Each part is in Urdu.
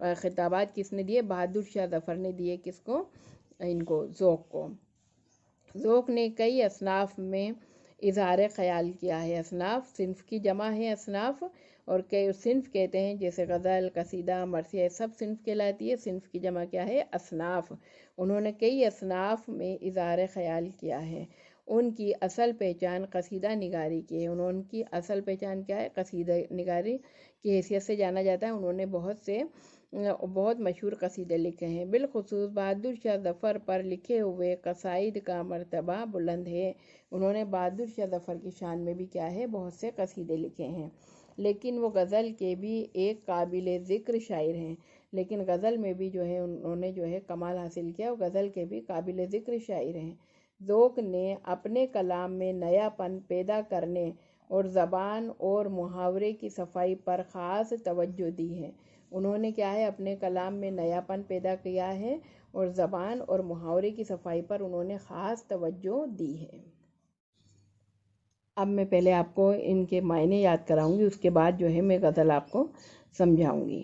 خطابات کس نے دیے؟ بہادر شاہ ظفر نے دیے۔ کس کو؟ ان کو، ذوق کو۔ ذوق نے کئی اصناف میں اظہار خیال کیا ہے۔ اصناف صنف کی جمع ہے اصناف، اور کئی صنف کہتے ہیں جیسے غزل، قصیدہ، مرثیہ، سب صنف کہلاتی ہے۔ صنف کی جمع کیا ہے؟ اصناف۔ انہوں نے کئی اصناف میں اظہار خیال کیا ہے۔ ان کی اصل پہچان قصیدہ نگاری کی ہے۔ ان کی اصل پہچان کیا ہے؟ قصیدہ نگاری کی حیثیت سے جانا جاتا ہے۔ انہوں نے بہت مشہور قصیدے لکھے ہیں۔ بالخصوص بہادر شاہ ظفر پر لکھے ہوئے قصائد کا مرتبہ بلند ہے۔ انہوں نے بہادر شاہ ظفر کی شان میں بھی کیا ہے؟ بہت سے قصیدے لکھے ہیں۔ لیکن وہ غزل کے بھی ایک قابل ذکر شاعر ہیں۔ لیکن غزل میں بھی جو ہے انہوں نے جو ہے کمال حاصل کیا، وہ غزل کے بھی قابل ذکر شاعر ہیں۔ ذوق نے اپنے کلام میں نیا پن پیدا کرنے اور زبان اور محاورے کی صفائی پر خاص توجہ دی ہے۔ انہوں نے کیا ہے؟ اپنے کلام میں نیا پن پیدا کیا ہے اور زبان اور محاورے کی صفائی پر انہوں نے خاص توجہ دی ہے۔ اب میں پہلے آپ کو ان کے معنی یاد کراؤں گی، اس کے بعد جو ہے میں غزل آپ کو سمجھاؤں گی۔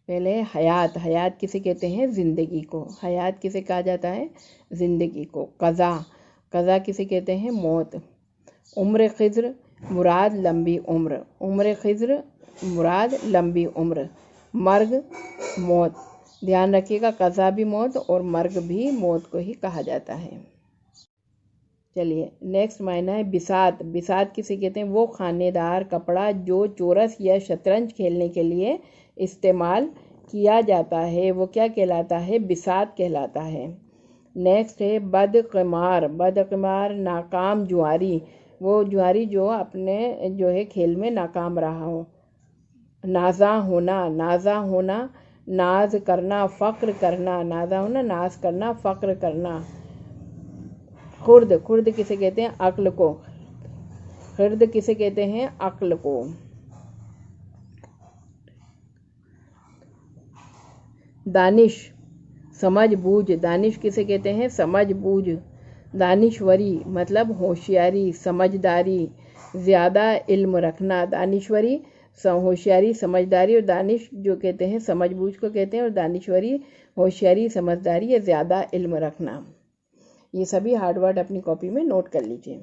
پہلے حیات۔ حیات کسے کہتے ہیں؟ زندگی کو۔ حیات کسے کہا جاتا ہے؟ زندگی کو۔ قضا۔ قضا کسے کہتے ہیں؟ موت۔ عمر خضر مراد لمبی عمر۔ عمر خضر مراد لمبی عمر۔ مرگ موت۔ دھیان رکھیے گا، قضا بھی موت اور مرگ بھی موت کو ہی کہا جاتا ہے۔ چلیے نیکسٹ معنی ہے بساط۔ بساط کسے کہتے ہیں؟ وہ خانے دار کپڑا جو چورس یا شطرنج کھیلنے کے لیے استعمال کیا جاتا ہے، وہ کیا کہلاتا ہے؟ بساط کہلاتا ہے۔ نیکسٹ ہے بدقمار۔ بدقمار ناکام جواری۔ وہ جواری جو اپنے جو ہے کھیل میں ناکام رہا ہو۔ نازاں ہونا۔ نازاں ہونا ناز کرنا، فخر کرنا۔ نازاں ہونا ناز کرنا، فخر کرنا۔ خرد۔ خرد کسے کہتے ہیں؟ عقل کو۔ خرد کسے کہتے ہیں؟ عقل کو۔ دانش سمجھ بوجھ۔ دانش کسے کہتے ہیں؟ سمجھ بوجھ۔ دانشوری مطلب ہوشیاری، سمجھداری، زیادہ علم رکھنا۔ دانشوری ہوشیاری، سمجھداری، اور دانش جو کہتے ہیں سمجھ بوجھ کو کہتے ہیں، اور دانشوری ہوشیاری، سمجھداری یا زیادہ علم رکھنا۔ یہ سبھی ہارڈ ورڈ اپنی کاپی میں نوٹ کر لیجئے۔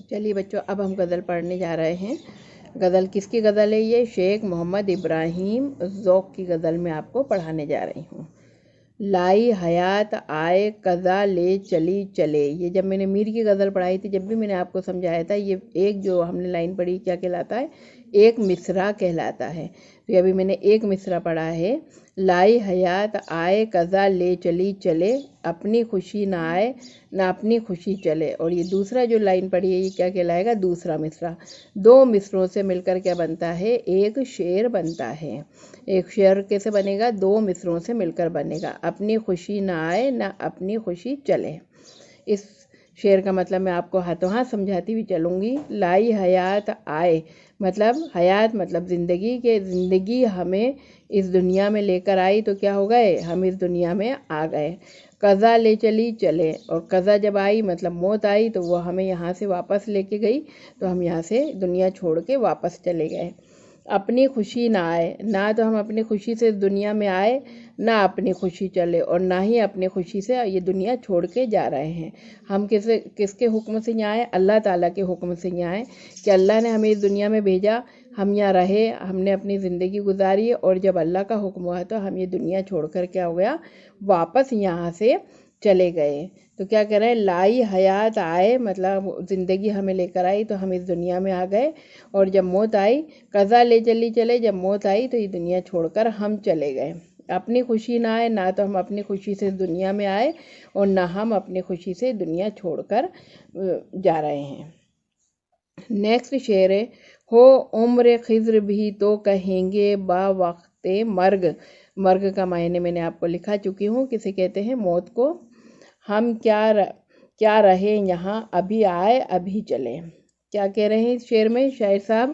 چلیے بچوں، اب ہم غزل پڑھنے جا رہے ہیں۔ غزل کس کی غزل ہے؟ یہ شیخ محمد ابراہیم ذوق کی غزل میں آپ کو پڑھانے جا رہی ہوں۔ لائی حیات آئے قضا لے چلی چلے۔ یہ جب میں نے میر کی غزل پڑھائی تھی، جب بھی میں نے آپ کو سمجھایا تھا، یہ ایک جو ہم نے لائن پڑھی کیا کہلاتا ہے؟ ایک مصرع کہلاتا ہے۔ تو ابھی میں نے ایک مصرع پڑھا ہے، لائی حیات آئے قضا لے چلی چلے، اپنی خوشی نہ آئے نہ اپنی خوشی چلے۔ اور یہ دوسرا جو لائن پڑھی ہے یہ کیا کہلائے گا؟ دوسرا مصرع۔ دو مصروں سے مل کر کیا بنتا ہے؟ ایک شعر بنتا ہے۔ ایک شعر کیسے بنے گا؟ دو مصروں سے مل کر بنے گا۔ اپنی خوشی نہ آئے نہ اپنی خوشی چلے۔ اس شعر کا مطلب میں آپ کو ہاتھوں ہاتھ سمجھاتی ہوئی چلوں گی۔ لائی حیات آئے مطلب حیات مطلب زندگی کے، زندگی ہمیں اس دنیا میں لے کر آئی تو کیا ہو گئے؟ ہم اس دنیا میں آ گئے۔ قضا لے چلی چلے، اور قضا جب آئی مطلب موت آئی تو وہ ہمیں یہاں سے واپس لے کے گئی، تو ہم یہاں سے دنیا چھوڑ کے واپس چلے گئے۔ اپنی خوشی نہ آئے، نہ تو ہم اپنی خوشی سے اس دنیا میں آئے نہ اپنی خوشی چلے، اور نہ ہی اپنی خوشی سے یہ دنیا چھوڑ کے جا رہے ہیں۔ ہم کس کے حکم سے یہاں آئے؟ اللہ تعالیٰ کے حکم سے یہاں آئے کہ اللہ نے ہمیں اس دنیا میں بھیجا، ہم یہاں رہے، ہم نے اپنی زندگی گزاری، اور جب اللہ کا حکم ہوا تو ہم یہ دنیا چھوڑ کر کیا ہو گیا؟ واپس یہاں سے چلے گئے۔ تو کیا کہہ رہے ہیں؟ لائی حیات آئے مطلب زندگی ہمیں لے کر آئی تو ہم اس دنیا میں آ گئے، اور جب موت آئی قضا لے چلی چلے، جب موت آئی تو یہ دنیا چھوڑ کر ہم چلے گئے۔ اپنی خوشی نہ آئے، نہ تو ہم اپنی خوشی سے اس دنیا میں آئے اور نہ ہم اپنی خوشی سے دنیا چھوڑ کر جا رہے ہیں۔ نیکسٹ شعر ہے، ہو عمر خضر بھی تو کہیں گے با وقت مرگ۔ مرگ کا معنی میں نے آپ کو لکھا چکی ہوں، کسے کہتے ہیں؟ موت کو۔ ہم کیا رہے یہاں، ابھی آئے ابھی چلے۔ کیا کہہ رہے ہیں اس شعر میں شاعر صاحب؟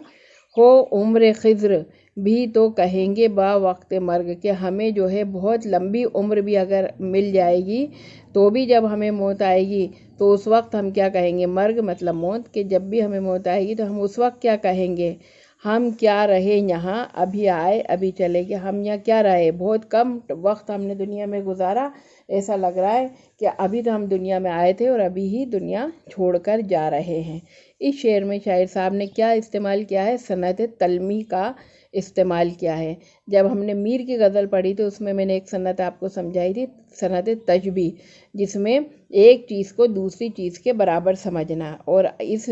ہو عمر خضر بھی تو کہیں گے با وقت مرگ، کہ ہمیں جو ہے بہت لمبی عمر بھی اگر مل جائے گی تو بھی جب ہمیں موت آئے گی تو اس وقت ہم کیا کہیں گے؟ مرگ مطلب موت، کہ جب بھی ہمیں موت آئے گی تو ہم اس وقت کیا کہیں گے؟ ہم کیا رہے یہاں ابھی آئے ابھی چلے گئے، ہم یہاں کیا رہے، بہت کم وقت ہم نے دنیا میں گزارا، ایسا لگ رہا ہے کہ ابھی تو ہم دنیا میں آئے تھے اور ابھی ہی دنیا چھوڑ کر جا رہے ہیں۔ اس شعر میں شاعر صاحب نے کیا استعمال کیا ہے؟ صنعت تلمی کا استعمال کیا ہے۔ جب ہم نے میر کی غزل پڑھی تو اس میں نے ایک صنعت آپ کو سمجھائی تھی، صنعت تشبیہ، جس میں ایک چیز کو دوسری چیز کے برابر سمجھنا، اور اس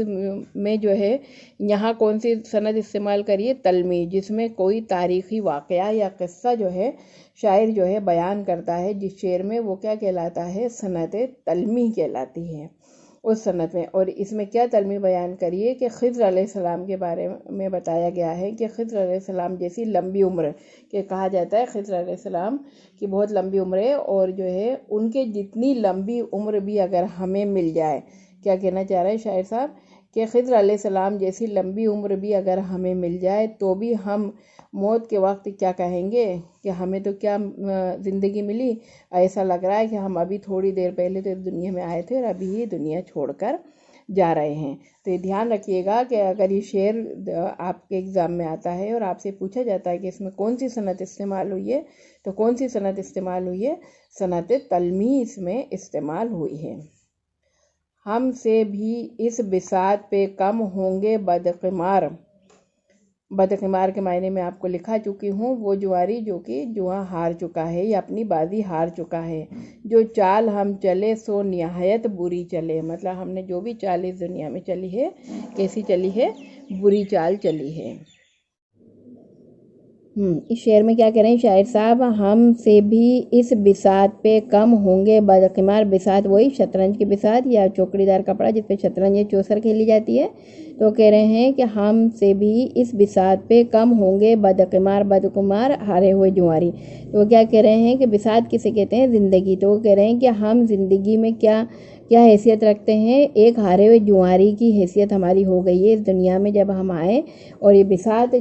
میں جو ہے یہاں کون سی صنعت استعمال کریے؟ تلمی، جس میں کوئی تاریخی واقعہ یا قصہ جو ہے شاعر جو ہے بیان کرتا ہے جس شعر میں، وہ کیا کہلاتا ہے؟ صنعت تلمی کہلاتی ہے اس صنعت میں۔ اور اس میں کیا تلمی بیان کریے کہ خضر علیہ السلام کے بارے میں بتایا گیا ہے کہ خضر علیہ السلام جیسی لمبی عمر، کہ کہا جاتا ہے خضر علیہ السلام کی بہت لمبی عمر ہے، اور جو ہے ان کے جتنی لمبی عمر بھی اگر ہمیں مل جائے، کیا کہنا چاہ رہے ہیں شاعر صاحب؟ کہ خضر علیہ السلام جیسی لمبی عمر بھی اگر ہمیں مل جائے تو بھی ہم موت کے وقت کیا کہیں گے کہ ہمیں تو کیا زندگی ملی، ایسا لگ رہا ہے کہ ہم ابھی تھوڑی دیر پہلے تو دنیا میں آئے تھے اور ابھی یہ دنیا چھوڑ کر جا رہے ہیں۔ تو یہ دھیان رکھیے گا کہ اگر یہ شعر آپ کے ایگزام میں آتا ہے اور آپ سے پوچھا جاتا ہے کہ اس میں کون سی صنعت استعمال ہوئی ہے، تو کون سی صنعت استعمال ہوئی ہے؟ صنعت تلمی اس میں استعمال ہوئی ہے۔ ہم سے بھی اس بساط پہ کم ہوں گے بدقمار، بدقمار کے معنی میں آپ کو لکھا چکی ہوں، وہ جواری جو کہ جواں ہار چکا ہے یا اپنی بازی ہار چکا ہے، جو چال ہم چلے سو نہایت بری چلے، مطلب ہم نے جو بھی چال اس دنیا میں چلی ہے کیسی چلی ہے؟ بری چال چلی ہے۔ اس شعر میں کیا کہہ رہے ہیں شاعر صاحب؟ ہم سے بھی اس بساط پہ کم ہوں گے بدقمار، بساط وہی شطرنج کی بساط یا چوکڑی دار کپڑا جس پہ شطرنج یا چوسر کھیلی جاتی ہے، تو کہہ رہے ہیں کہ ہم سے بھی اس بساط پہ کم ہوں گے بدقمار، بدقمار ہارے ہوئے جواری۔ تو وہ کیا کہہ رہے ہیں کہ بساط کسے کہتے ہیں؟ زندگی۔ تو وہ کہہ رہے ہیں کہ ہم زندگی میں کیا حیثیت رکھتے ہیں؟ ایک ہارے ہوئے جواری کی حیثیت ہماری ہو گئی ہے اس دنیا میں جب ہم آئے، اور یہ بساط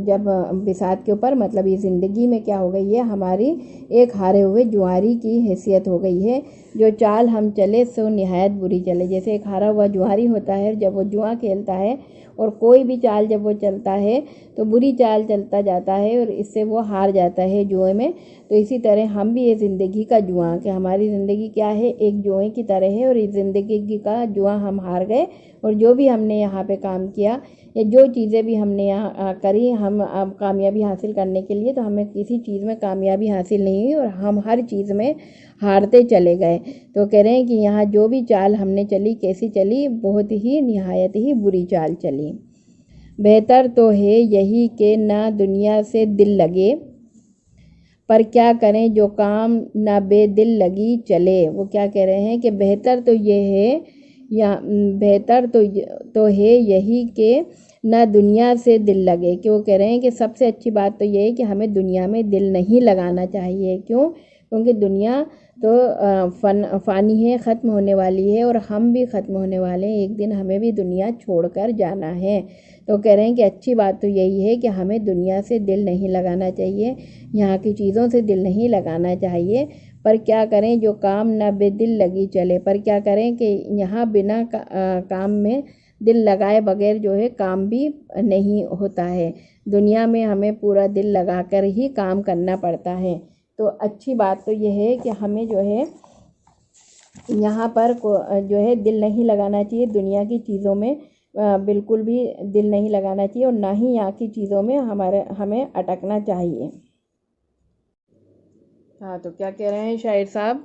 جب بساط کے اوپر مطلب یہ زندگی میں کیا ہو گئی ہے؟ ہماری ایک ہارے ہوئے جواری کی حیثیت ہو گئی ہے، جو چال ہم چلے سو نہایت بری چلے۔ جیسے ایک ہارا ہوا جواری ہوتا ہے جب وہ جواں کھیلتا ہے اور کوئی بھی چال جب وہ چلتا ہے تو بری چال چلتا جاتا ہے اور اس سے وہ ہار جاتا ہے جوئے میں، تو اسی طرح ہم بھی یہ زندگی کا جواں، کہ ہماری زندگی کیا ہے؟ ایک جوئے کی طرح ہے، اور اس زندگی کا جواں ہم ہار گئے، اور جو بھی ہم نے یہاں پہ کام کیا یا جو چیزیں بھی ہم نے یہاں کری، ہم اب کامیابی حاصل کرنے کے لیے تو ہمیں کسی چیز میں کامیابی حاصل نہیں ہوئی اور ہم ہر چیز میں ہارتے چلے گئے۔ تو کہہ رہے ہیں کہ یہاں جو بھی چال ہم نے چلی کیسی چلی؟ بہت ہی نہایت ہی بری چال چلی۔ بہتر تو ہے یہی کہ نہ دنیا سے دل لگے، پر کیا کریں جو کام نہ بے دل لگی چلے۔ وہ کیا کہہ رہے ہیں کہ بہتر تو یہ ہے، یا بہتر تو ہے یہی کہ نہ دنیا سے دل لگے، کہ وہ کہہ رہے ہیں کہ سب سے اچھی بات تو یہ ہے کہ ہمیں دنیا میں دل نہیں لگانا چاہیے۔ کیوں؟ کیونکہ دنیا تو فانی ہے، ختم ہونے والی ہے، اور ہم بھی ختم ہونے والے ہیں، ایک دن ہمیں بھی دنیا چھوڑ کر جانا ہے۔ تو کہہ رہے ہیں کہ اچھی بات تو یہی ہے کہ ہمیں دنیا سے دل نہیں لگانا چاہیے، یہاں کی چیزوں سے دل نہیں لگانا چاہیے، پر کیا کریں جو کام نہ بے دل لگی چلے، پر کیا کریں کہ یہاں بنا کام میں دل لگائے بغیر جو ہے کام بھی نہیں ہوتا ہے، دنیا میں ہمیں پورا دل لگا کر ہی کام کرنا پڑتا ہے۔ تو اچھی بات تو یہ ہے کہ ہمیں جو ہے یہاں پر جو ہے دل نہیں لگانا چاہیے، دنیا کی چیزوں میں بالکل بھی دل نہیں لگانا چاہیے، اور نہ ہی یہاں کی چیزوں میں ہمیں اٹکنا چاہیے۔ ہاں، تو کیا کہہ رہے ہیں شاعر صاحب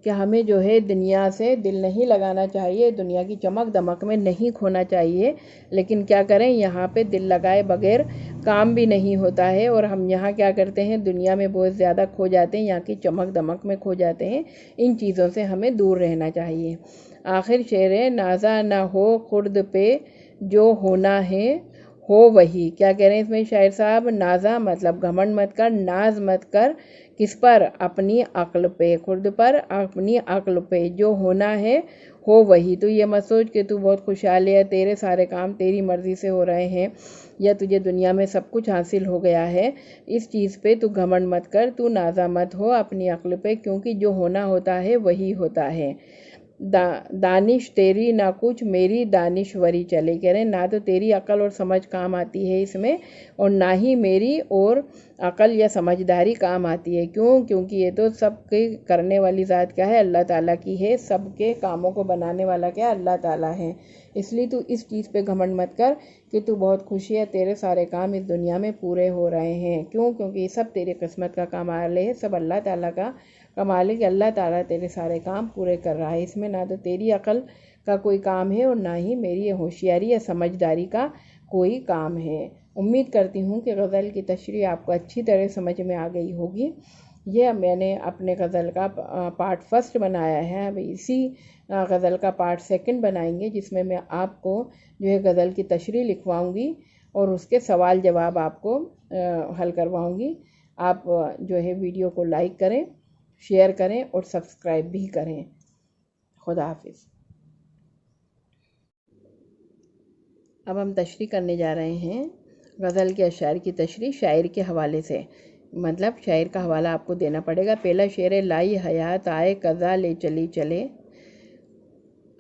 کہ ہمیں جو ہے دنیا سے دل نہیں لگانا چاہیے، دنیا کی چمک دمک میں نہیں کھونا چاہیے، لیکن کیا کریں یہاں پہ دل لگائے بغیر کام بھی نہیں ہوتا ہے، اور ہم یہاں کیا کرتے ہیں دنیا میں بہت زیادہ کھو جاتے ہیں، یہاں کی چمک دمک میں کھو جاتے ہیں، ان چیزوں سے ہمیں دور رہنا چاہیے۔ آخر شعر ہے، نازا نہ ہو خرد پہ جو ہونا ہے ہو وہی۔ کیا کہہ رہے ہیں اس میں شاعر صاحب؟ نازا مطلب گھمنڈ مت کر، ناز مت کر، کس پر؟ اپنی عقل پہ، خرد پر اپنی عقل پہ، جو ہونا ہے ہو وہی۔ تو یہ مت سوچ کہ تو بہت خوشحال ہے، تیرے سارے کام تیری مرضی سے ہو رہے ہیں، یا تجھے دنیا میں سب کچھ حاصل ہو گیا ہے، اس چیز پہ تو گھمنڈ مت کر، تو نازا مت ہو اپنی عقل پہ، کیونکہ جو ہونا ہوتا ہے وہی ہوتا ہے۔ دانش تیری نہ کچھ میری دانشوری چلے، کہہ رہے ہیں نہ تو تیری عقل اور سمجھ کام آتی ہے اس میں، اور نہ ہی میری اور عقل یا سمجھداری کام آتی ہے۔ کیوں؟ کیونکہ یہ تو سب کے کرنے والی ذات کیا ہے؟ اللہ تعالیٰ کی ہے۔ سب کے کاموں کو بنانے والا کیا؟ اللہ تعالیٰ ہے۔ اس لیے تو اس چیز پہ گھمنڈ مت کر کہ تو بہت خوشی ہے، تیرے سارے کام اس دنیا میں پورے ہو رہے ہیں۔ کیوں؟ کیونکہ یہ سب تیری قسمت کا کمال ہے، سب اللہ تعالیٰ کا کمال ہے کہ اللہ تعالیٰ تیرے سارے کام پورے کر رہا ہے۔ اس میں نہ تو تیری عقل کا کوئی کام ہے اور نہ ہی میری ہوشیاری یا سمجھداری کا کوئی کام ہے۔ امید کرتی ہوں کہ غزل کی تشریح آپ کو اچھی طرح سمجھ میں آ گئی ہوگی۔ یہ میں نے اپنے غزل کا پارٹ فرسٹ بنایا ہے، اب اسی غزل کا پارٹ سیکنڈ بنائیں گے، جس میں آپ کو جو ہے غزل کی تشریح لکھواؤں گی اور اس کے سوال جواب آپ کو حل کرواؤں گی۔ آپ جو ہے ویڈیو کو لائک کریں، شیئر کریں اور سبسکرائب بھی کریں۔ خدا حافظ۔ اب ہم تشریح کرنے جا رہے ہیں غزل کے اشعار کی تشریح شاعر کے حوالے سے، مطلب شاعر کا حوالہ آپ کو دینا پڑے گا۔ پہلا شعر ہے، لائی حیات آئے قضا لے چلی چلے،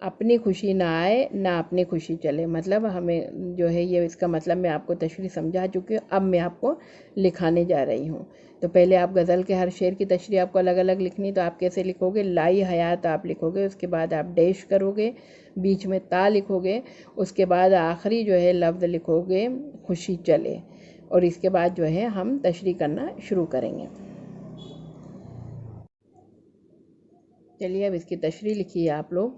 اپنی خوشی نہ آئے نہ اپنی خوشی چلے، مطلب ہمیں جو ہے یہ اس کا مطلب میں آپ کو تشریح سمجھا چکی ہوں، اب میں آپ کو لکھانے جا رہی ہوں۔ تو پہلے آپ غزل کے ہر شعر کی تشریح آپ کو الگ الگ لکھنی، تو آپ کیسے لکھو گے؟ لائی حیات آپ لکھو گے، اس کے بعد آپ ڈیش کرو گے، بیچ میں تا لکھو گے، اس کے بعد آخری جو ہے لفظ لکھو گے خوشی چلے، اور اس کے بعد جو ہے ہم تشریح کرنا شروع کریں گے۔ چلیے اب اس کی تشریح لکھیے آپ لوگ۔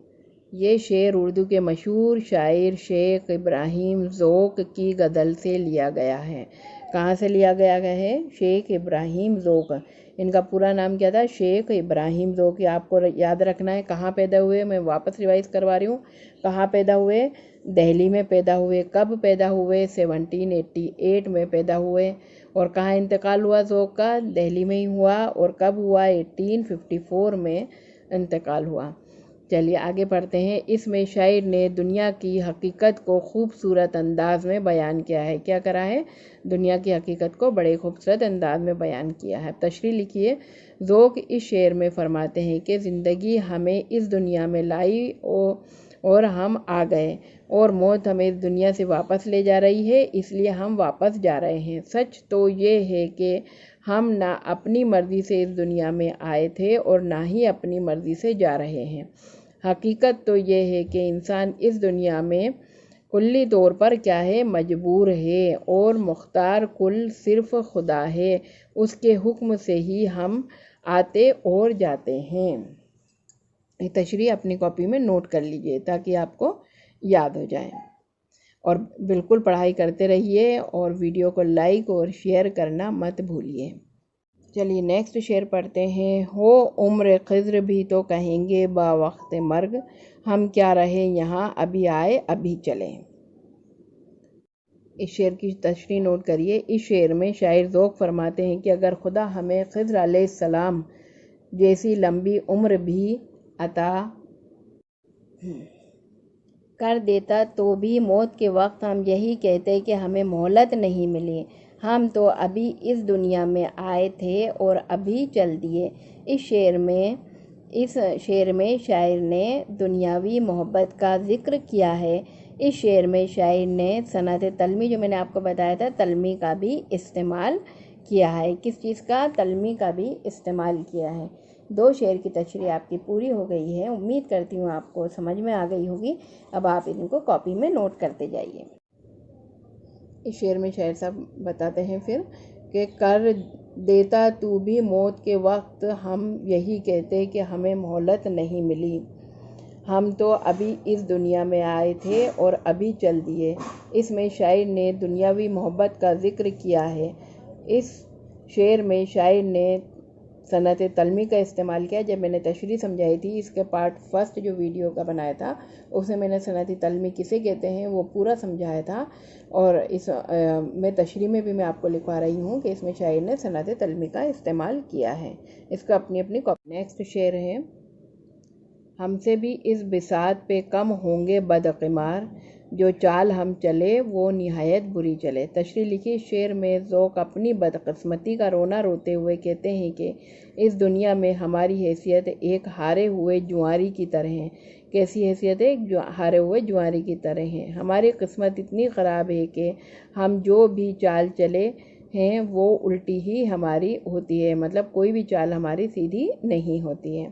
یہ شعر اردو کے مشہور شاعر شیخ ابراہیم ذوق کی غزل سے لیا گیا ہے۔ کہاں سے لیا گیا ہے؟ شیخ ابراہیم ذوق۔ ان کا پورا نام کیا تھا؟ شیخ ابراہیم ذوق۔ یہ آپ کو یاد رکھنا ہے۔ کہاں پیدا ہوئے؟ میں واپس ریوائز کروا رہی ہوں۔ کہاں پیدا ہوئے؟ دہلی میں پیدا ہوئے۔ کب پیدا ہوئے؟ 1788 میں پیدا ہوئے۔ اور کہاں انتقال ہوا ذوق کا؟ دہلی میں ہی ہوا۔ اور کب ہوا؟ 1854 میں انتقال ہوا۔ چلیے آگے پڑھتے ہیں۔ اس میں شاعر نے دنیا کی حقیقت کو خوبصورت انداز میں بیان کیا ہے۔ کیا کرا ہے؟ دنیا کی حقیقت کو بڑے خوبصورت انداز میں بیان کیا ہے۔ تشریح لکھیے۔ ذوق اس شعر میں فرماتے ہیں کہ زندگی ہمیں اس دنیا میں لائی اور ہم آ گئے، اور موت ہمیں اس دنیا سے واپس لے جا رہی ہے، اس لیے ہم واپس جا رہے ہیں۔ سچ تو یہ ہے کہ ہم نہ اپنی مرضی سے اس دنیا میں آئے تھے اور نہ ہی اپنی مرضی سے جا رہے ہیں۔ حقیقت تو یہ ہے کہ انسان اس دنیا میں کلی طور پر کیا ہے؟ مجبور ہے، اور مختار کل صرف خدا ہے، اس کے حکم سے ہی ہم آتے اور جاتے ہیں۔ یہ تشریح اپنی کاپی میں نوٹ کر لیجئے تاکہ آپ کو یاد ہو جائے، اور بالکل پڑھائی کرتے رہیے اور ویڈیو کو لائک اور شیئر کرنا مت بھولیے۔ چلیے نیکسٹ شعر پڑھتے ہیں۔ ہو عمر خضر بھی تو کہیں گے با وقت مرگ، ہم کیا رہے یہاں ابھی آئے ابھی چلے۔ اس شعر کی تشریح نوٹ کریے۔ اس شعر میں شاعر ذوق فرماتے ہیں کہ اگر خدا ہمیں خضر علیہ السلام جیسی لمبی عمر بھی عطا کر دیتا تو بھی موت کے وقت ہم یہی کہتے کہ ہمیں مہلت نہیں ملی، ہم تو ابھی اس دنیا میں آئے تھے اور ابھی چل دیے۔ اس شعر میں شاعر نے دنیاوی محبت کا ذکر کیا ہے۔ اس شعر میں شاعر نے صنعت تلمی، جو میں نے آپ کو بتایا تھا، تلمی کا بھی استعمال کیا ہے۔ کس چیز کا؟ تلمی کا بھی استعمال کیا ہے۔ دو شعر کی تشریح آپ کی پوری ہو گئی ہے۔ امید کرتی ہوں آپ کو سمجھ میں آ گئی ہوگی۔ اب آپ ان کو کاپی میں نوٹ کرتے جائیے۔ اس شعر میں شاعر صاحب بتاتے ہیں پھر کہ کر دیتا تو بھی موت کے وقت ہم یہی کہتے کہ ہمیں مہلت نہیں ملی، ہم تو ابھی اس دنیا میں آئے تھے اور ابھی چل دیے۔ اس میں شاعر نے دنیاوی محبت کا ذکر کیا ہے۔ اس شعر میں شاعر نے صنعت تلمی کا استعمال کیا۔ جب میں نے تشریح سمجھائی تھی اس کے پارٹ فرسٹ جو ویڈیو کا بنایا تھا، اس میں نے صنعت تلمی کسے کہتے ہیں وہ پورا سمجھایا تھا، اور اس میں تشریح میں بھی میں آپ کو لکھوا رہی ہوں کہ اس میں شاعر نے صنعت تلمی کا استعمال کیا ہے۔ اس کا اپنی کاپی۔ نیکسٹ شعر ہے، ہم سے بھی اس بساط پہ کم ہوں گے بدقمار، جو چال ہم چلے وہ نہایت بری چلے۔ تشریح لکھی، شعر میں ذوق اپنی بدقسمتی کا رونا روتے ہوئے کہتے ہیں کہ اس دنیا میں ہماری حیثیت ایک ہارے ہوئے جواری کی طرح ہے۔ کیسی حیثیت ہے؟ ایک ہارے ہوئے جواری کی طرح ہے۔ ہماری قسمت اتنی خراب ہے کہ ہم جو بھی چال چلے ہیں وہ الٹی ہی ہماری ہوتی ہے، مطلب کوئی بھی چال ہماری سیدھی نہیں ہوتی ہے۔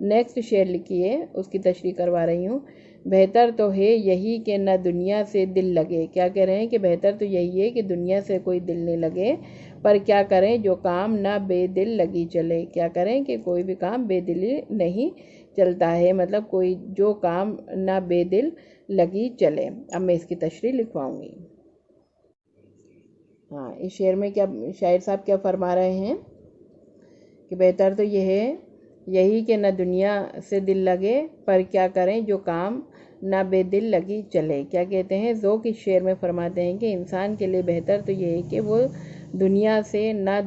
نیکسٹ شعر لکھیے، اس کی تشریح کروا رہی ہوں۔ بہتر تو ہے یہی کہ نہ دنیا سے دل لگے۔ کیا کہہ رہے ہیں کہ بہتر تو یہی ہے کہ دنیا سے کوئی دل نہیں لگے، پر کیا کریں جو کام نہ بے دل لگی چلے۔ کیا کریں کہ کوئی بھی کام بے دلی نہیں چلتا ہے، مطلب کوئی جو کام نہ بے دل لگی چلے۔ اب میں اس کی تشریح لکھواؤں گی۔ اس شعر میں کیا شاعر صاحب کیا فرما رہے ہیں کہ بہتر تو یہ ہے یہی کہ نہ دنیا سے دل لگے، پر کیا کریں جو کام نہ بے دل لگی چلے۔ کیا کہتے ہیں؟ ذوق اس شعر میں فرماتے ہیں کہ انسان کے لیے بہتر تو یہ ہے کہ وہ دنیا سے نہ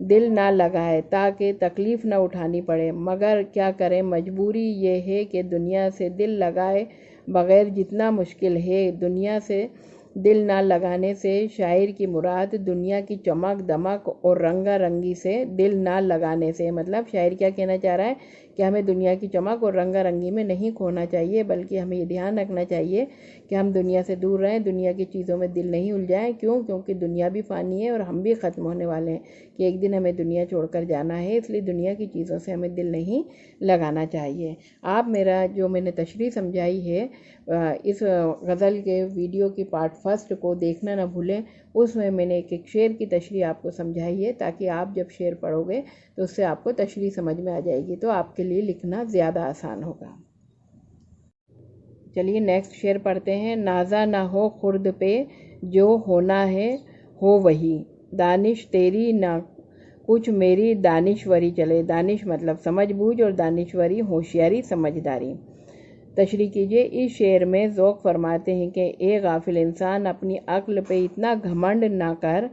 دل نہ لگائے تاکہ تکلیف نہ اٹھانی پڑے، مگر کیا کریں مجبوری یہ ہے کہ دنیا سے دل لگائے بغیر جتنا مشکل ہے۔ دنیا سے دل نہ لگانے سے شاعر کی مراد دنیا کی چمک دمک اور رنگا رنگی سے دل نہ لگانے سے، مطلب شاعر کیا کہنا چاہ رہا ہے کہ ہمیں دنیا کی چمک اور رنگا رنگی میں نہیں کھونا چاہیے، بلکہ ہمیں یہ دھیان رکھنا چاہیے کہ ہم دنیا سے دور رہیں، دنیا کی چیزوں میں دل نہیں الجھائیں۔ کیونکہ دنیا بھی فانی ہے اور ہم بھی ختم ہونے والے ہیں کہ ایک دن ہمیں دنیا چھوڑ کر جانا ہے، اس لیے دنیا کی چیزوں سے ہمیں دل نہیں لگانا چاہیے۔ آپ میرا جو میں نے تشریح سمجھائی ہے اس غزل کے ویڈیو کی پارٹ فرسٹ کو دیکھنا نہ بھولیں، اس میں نے ایک شعر کی تشریح آپ کو سمجھائی ہے تاکہ آپ جب شعر پڑھو گے تو اس سے آپ کو تشریح سمجھ میں آ جائے گی، تو آپ کے لیے لکھنا زیادہ آسان ہوگا۔ چلیے نیکسٹ شعر پڑھتے ہیں۔ نازا نہ ہو خرد پہ جو ہونا ہے ہو وہی، دانش تیری نہ کچھ میری دانشوری چلے۔ دانش مطلب سمجھ بوجھ اور دانشوری ہوشیاری سمجھداری۔ تشریح کیجئے، اس شعر میں ذوق فرماتے ہیں کہ اے غافل انسان اپنی عقل پہ اتنا گھمنڈ نہ کر،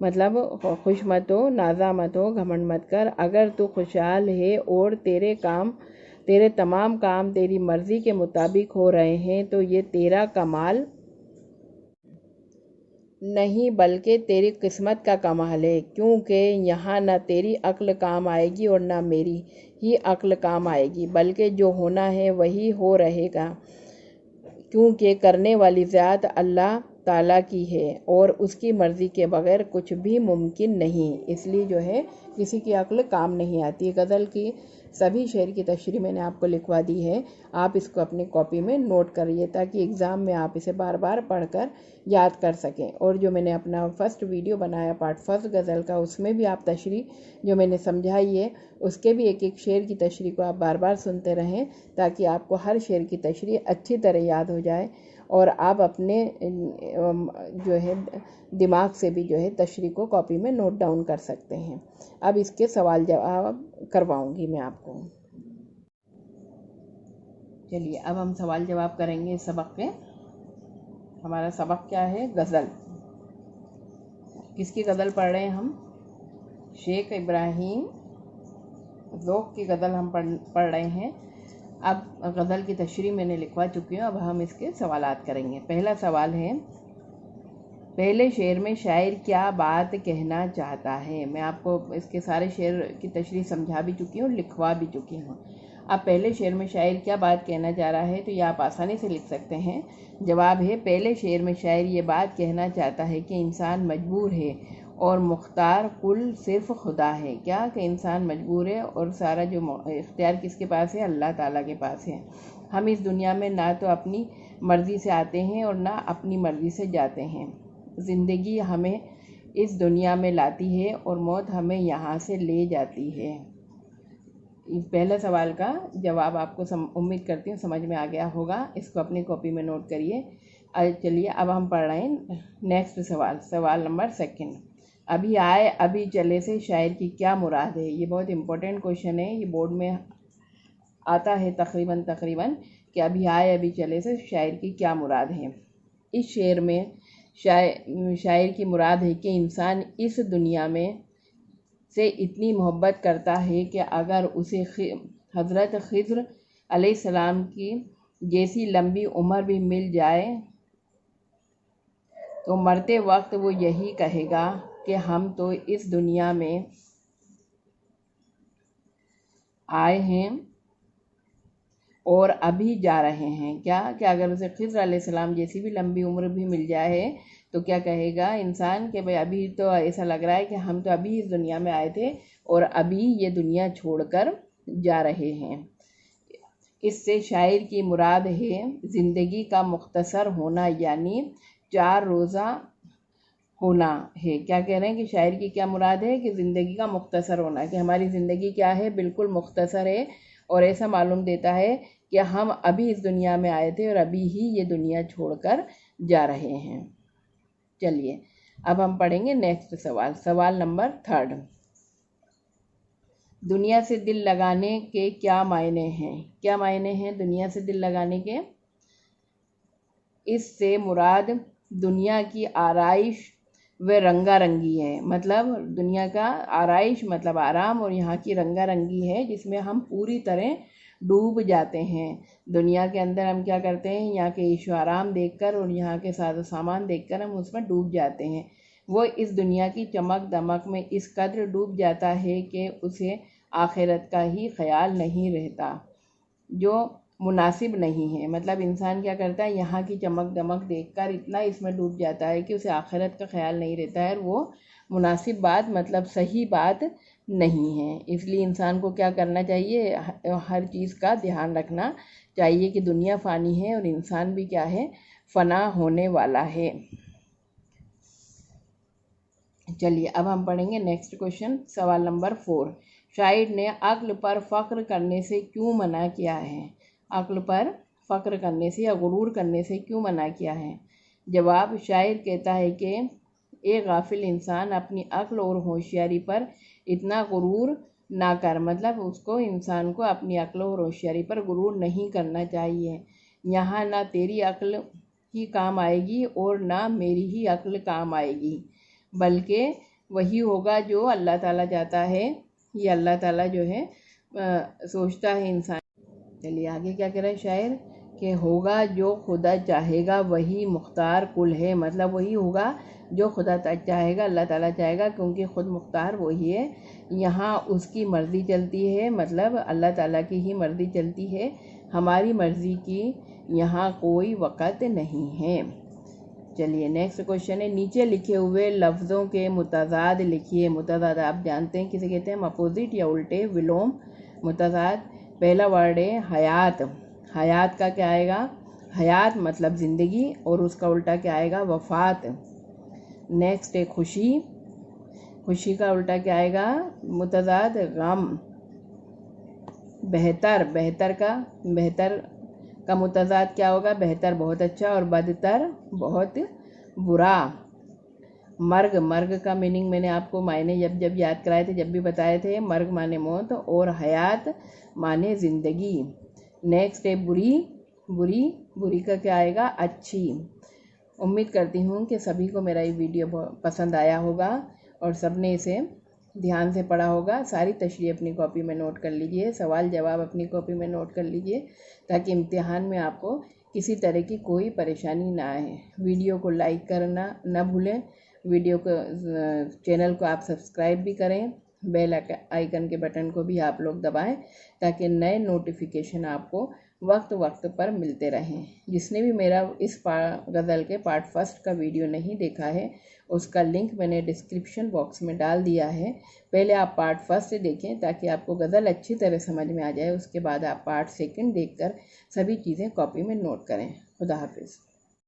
مطلب خوش مت ہو، نازا مت ہو، گھمنڈ مت کر۔ اگر تو خوشحال ہے اور تیرے تمام کام تیری مرضی کے مطابق ہو رہے ہیں تو یہ تیرا کمال نہیں بلکہ تیری قسمت کا کمال ہے، کیونکہ یہاں نہ تیری عقل کام آئے گی اور نہ میری ہی عقل کام آئے گی، بلکہ جو ہونا ہے وہی ہو رہے گا، کیونکہ کرنے والی ذات اللہ تعالیٰ کی ہے اور اس کی مرضی کے بغیر کچھ بھی ممکن نہیں، اس لیے جو ہے کسی کی عقل کام نہیں آتی۔ غزل کی سبھی شعر کی تشریح میں نے آپ کو لکھوا دی ہے، آپ اس کو اپنی کاپی میں نوٹ کریے تاکہ ایگزام میں آپ اسے بار بار پڑھ کر یاد کر سکیں۔ اور جو میں نے اپنا فرسٹ ویڈیو بنایا پارٹ فرسٹ غزل کا، اس میں بھی آپ تشریح جو میں نے سمجھائی ہے اس کے بھی ایک شعر کی تشریح کو آپ بار بار سنتے رہیں تاکہ آپ کو ہر شعر کی تشریح اچھی طرح یاد ہو جائے اور آپ اپنے جو ہے دماغ سے بھی جو ہے تشریح کو کاپی میں نوٹ ڈاؤن کر سکتے ہیں۔ اب اس کے سوال جواب کرواؤں گی میں آپ کو۔ چلیے اب ہم سوال جواب کریں گے اس سبق کے۔ ہمارا سبق کیا ہے؟ غزل۔ کس کی غزل پڑھ رہے ہیں ہم؟ شیخ ابراہیم ذوق کی غزل ہم پڑھ رہے ہیں۔ اب غزل کی تشریح میں نے لکھوا چکی ہوں، اب ہم اس کے سوالات کریں گے۔ پہلا سوال ہے، پہلے شعر میں شاعر کیا بات کہنا چاہتا ہے؟ میں آپ کو اس کے سارے شعر کی تشریح سمجھا بھی چکی ہوں، لکھوا بھی چکی ہوں۔ اب پہلے شعر میں شاعر کیا بات کہنا چاہ رہا ہے تو یہ آپ آسانی سے لکھ سکتے ہیں۔ جواب ہے، پہلے شعر میں شاعر یہ بات کہنا چاہتا ہے کہ انسان مجبور ہے اور مختار کل صرف خدا ہے۔ کیا کہ انسان مجبور ہے اور سارا جو اختیار کس کے پاس ہے؟ اللہ تعالیٰ کے پاس ہے۔ ہم اس دنیا میں نہ تو اپنی مرضی سے آتے ہیں اور نہ اپنی مرضی سے جاتے ہیں۔ زندگی ہمیں اس دنیا میں لاتی ہے اور موت ہمیں یہاں سے لے جاتی ہے۔ اس پہلے سوال کا جواب آپ کو امید کرتی ہوں سمجھ میں آ گیا ہوگا، اس کو اپنی کاپی میں نوٹ کریے۔ چلیے اب ہم پڑھ رہے ہیں نیکسٹ سوال، سوال نمبر 2۔ ابھی آئے ابھی چلے سے شاعر کی کیا مراد ہے؟ یہ بہت امپورٹنٹ کوشچن ہے، یہ بورڈ میں آتا ہے تقریباً کہ ابھی آئے ابھی چلے سے شاعر کی کیا مراد ہے۔ اس شعر میں شاعر کی مراد ہے کہ انسان اس دنیا میں سے اتنی محبت کرتا ہے کہ اگر اسے حضرت خضر علیہ السلام کی جیسی لمبی عمر بھی مل جائے تو مرتے وقت وہ یہی کہے گا کہ ہم تو اس دنیا میں آئے ہیں اور ابھی جا رہے ہیں. کیا کہ اگر اسے خضر علیہ السلام جیسی بھی لمبی عمر بھی مل جائے تو کیا کہے گا انسان کہ بھئی ابھی تو ایسا لگ رہا ہے کہ ہم تو ابھی اس دنیا میں آئے تھے اور ابھی یہ دنیا چھوڑ کر جا رہے ہیں. اس سے شاعر کی مراد ہے زندگی کا مختصر ہونا، یعنی 4 روزہ ہونا ہے. کیا کہہ رہے ہیں کہ شاعر کی کیا مراد ہے کہ زندگی کا مختصر ہونا، کہ ہماری زندگی کیا ہے، بالکل مختصر ہے، اور ایسا معلوم دیتا ہے کہ ہم ابھی اس دنیا میں آئے تھے اور ابھی ہی یہ دنیا چھوڑ کر جا رہے ہیں. چلیے اب ہم پڑھیں گے نیکسٹ سوال نمبر 3. دنیا سے دل لگانے کے کیا معنی ہیں؟ کیا معنی ہیں دنیا سے دل لگانے کے؟ اس سے مراد دنیا کی آرائش و رنگا رنگی ہے. مطلب دنیا کا آرائش مطلب آرام، اور یہاں کی رنگا رنگی ہے جس میں ہم پوری طرح ڈوب جاتے ہیں. دنیا کے اندر ہم کیا کرتے ہیں، یہاں کے عیش و آرام دیکھ کر اور یہاں کے ساز و سامان دیکھ کر ہم اس میں ڈوب جاتے ہیں. وہ اس دنیا کی چمک دمک میں اس قدر ڈوب جاتا ہے کہ اسے آخرت کا ہی خیال نہیں رہتا، جو مناسب نہیں ہے. مطلب انسان کیا کرتا ہے، یہاں کی چمک دمک دیکھ کر اتنا اس میں ڈوب جاتا ہے کہ اسے آخرت کا خیال نہیں رہتا ہے، اور وہ مناسب بات مطلب صحیح بات نہیں ہے. اس لیے انسان کو کیا کرنا چاہیے، ہر چیز کا دھیان رکھنا چاہیے کہ دنیا فانی ہے اور انسان بھی کیا ہے، فنا ہونے والا ہے. چلیے اب ہم پڑھیں گے نیکسٹ کوشچن، سوال نمبر 4. شاعر نے عقل پر فخر کرنے سے کیوں منع کیا ہے؟ عقل پر فخر کرنے سے یا غرور کرنے سے کیوں منع کیا ہے؟ جواب، شاعر کہتا ہے کہ ایک غافل انسان اپنی عقل اور ہوشیاری پر اتنا غرور نہ کر. مطلب اس کو انسان کو اپنی عقل اور ہوشیاری پر غرور نہیں کرنا چاہیے. یہاں نہ تیری عقل ہی کام آئے گی اور نہ میری ہی عقل کام آئے گی، بلکہ وہی ہوگا جو اللہ تعالیٰ چاہتا ہے. یہ اللہ تعالیٰ جو ہے سوچتا ہے انسان. چلیے آگے کیا کہہ رہا ہے شاعر کہ ہوگا جو خدا چاہے گا وہی مختار کل ہے. مطلب وہی ہوگا جو خدا چاہے گا، اللہ تعالیٰ چاہے گا، کیونکہ خود مختار وہی ہے. یہاں اس کی مرضی چلتی ہے، مطلب اللہ تعالیٰ کی ہی مرضی چلتی ہے، ہماری مرضی کی یہاں کوئی وقت نہیں ہے. چلیے نیکسٹ کوشچن ہے، نیچے لکھے ہوئے لفظوں کے متضاد لکھیے. متضاد آپ جانتے ہیں کسے کہتے ہیں، اپوزٹ یا الٹے، ولوم. متضاد، پہلا ورڈ ہے حیات. حیات کا کیا آئے گا، حیات مطلب زندگی، اور اس کا الٹا کیا آئے گا، وفات. نیکسٹ ہے خوشی. خوشی کا الٹا کیا آئے گا، متضاد غم. بہتر، بہتر کا متضاد کیا ہوگا، بہتر بہت اچھا، اور بدتر بہت برا. مرگ، مرگ کا میننگ میں نے آپ کو معنی جب یاد کرائے تھے، جب بھی بتائے تھے. مرگ مانے موت اور حیات مانے زندگی. نیکسٹ ہے بری. بری کا کیا آئے گا، اچھی. امید کرتی ہوں کہ سبھی کو میرا یہ ویڈیو پسند آیا ہوگا اور سب نے اسے دھیان سے پڑھا ہوگا. ساری تشریح اپنی کاپی میں نوٹ کر لیجئے، سوال جواب اپنی کاپی میں نوٹ کر لیجئے تاکہ امتحان میں آپ کو کسی طرح کی کوئی پریشانی نہ آئے. ویڈیو کو لائک کرنا نہ بھولیں، ویڈیو کو چینل کو آپ سبسکرائب بھی کریں، بیل آئیکن کے بٹن کو بھی آپ لوگ دبائیں تاکہ نئے نوٹیفیکیشن آپ کو وقت پر ملتے رہیں. جس نے بھی میرا اس غزل کے پارٹ 1 کا ویڈیو نہیں دیکھا ہے، اس کا لنک میں نے ڈسکرپشن باکس میں ڈال دیا ہے. پہلے آپ پارٹ 1 سے دیکھیں تاکہ آپ کو غزل اچھی طرح سمجھ میں آ جائے. اس کے بعد آپ پارٹ 2 دیکھ کر سبھی چیزیں کاپی میں نوٹ کریں. خدا حافظ.